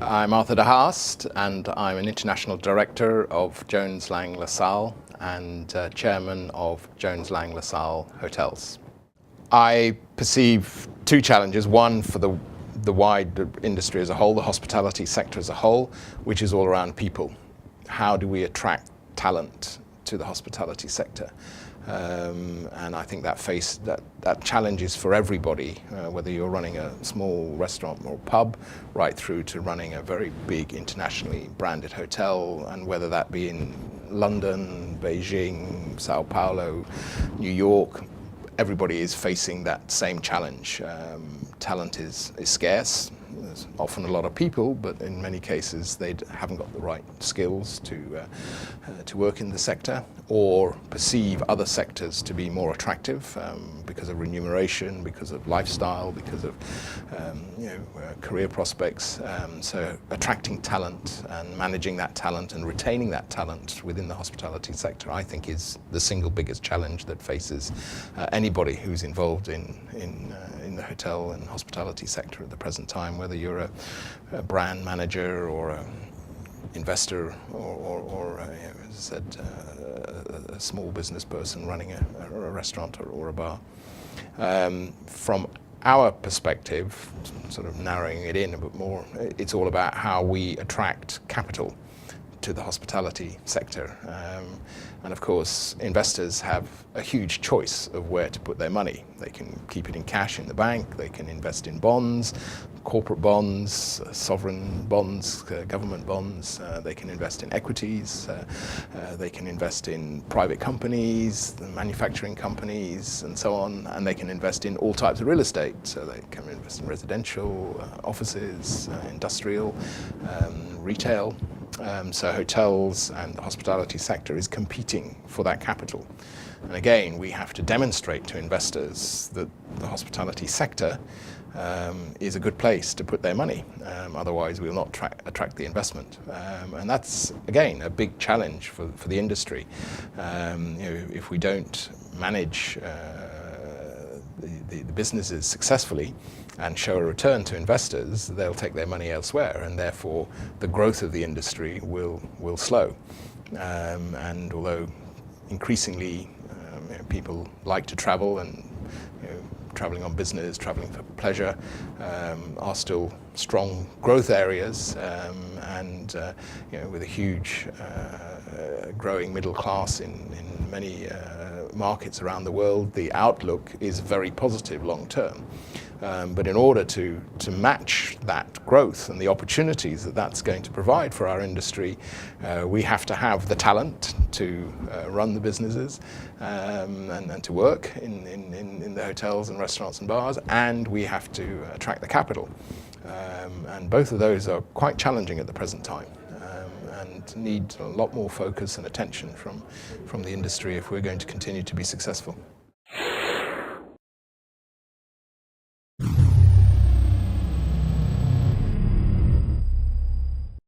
I'm Arthur de Haast, and I'm an International Director of Jones Lang LaSalle and Chairman of Jones Lang LaSalle Hotels. I perceive two challenges, one for the wide industry as a whole, the hospitality sector as a whole, which is all around people. How do we attract talent to the hospitality sector? And I think that challenge is for everybody, whether you're running a small restaurant or pub, right through to running a very big internationally branded hotel, and whether that be in London, Beijing, Sao Paulo, New York. Everybody is facing that same challenge. Talent is scarce. There's often a lot of people, but in many cases they haven't got the right skills to work in the sector, or perceive other sectors to be more attractive because of remuneration, because of lifestyle, because of career prospects. So attracting talent and managing that talent and retaining that talent within the hospitality sector, I think, is the single biggest challenge that faces anybody who's involved in the hotel and hospitality sector at the present time, whether you're a brand manager or an investor or as I said, a small business person running a restaurant or a bar. From our perspective, sort of narrowing it in a bit more, it's all about how we attract capital to the hospitality sector. And of course, investors have a huge choice of where to put their money. They can keep it in cash in the bank, they can invest in bonds, corporate bonds, sovereign bonds, government bonds, they can invest in equities, they can invest in private companies, manufacturing companies, and so on, and they can invest in all types of real estate. So they can invest in residential, offices, industrial, retail. So hotels and the hospitality sector is competing for that capital. And again, we have to demonstrate to investors that the hospitality sector is a good place to put their money. Otherwise, we will not attract the investment. And that's, again, a big challenge for the industry. If we don't manage the businesses successly and show a return to investors, they'll take their money elsewhere, and therefore the growth of the industry will slow. And although increasingly people like to travel, and traveling on business, traveling for pleasure, are still strong growth areas, and with a huge growing middle class in many markets around the world, the outlook is very positive long term. But in order to match that growth and the opportunities that that's going to provide for our industry, we have to have the talent to run the businesses and to work in the hotels and restaurants and bars, and we have to attract the capital. And both of those are quite challenging at the present time, and need a lot more focus and attention from the industry if we're going to continue to be successful.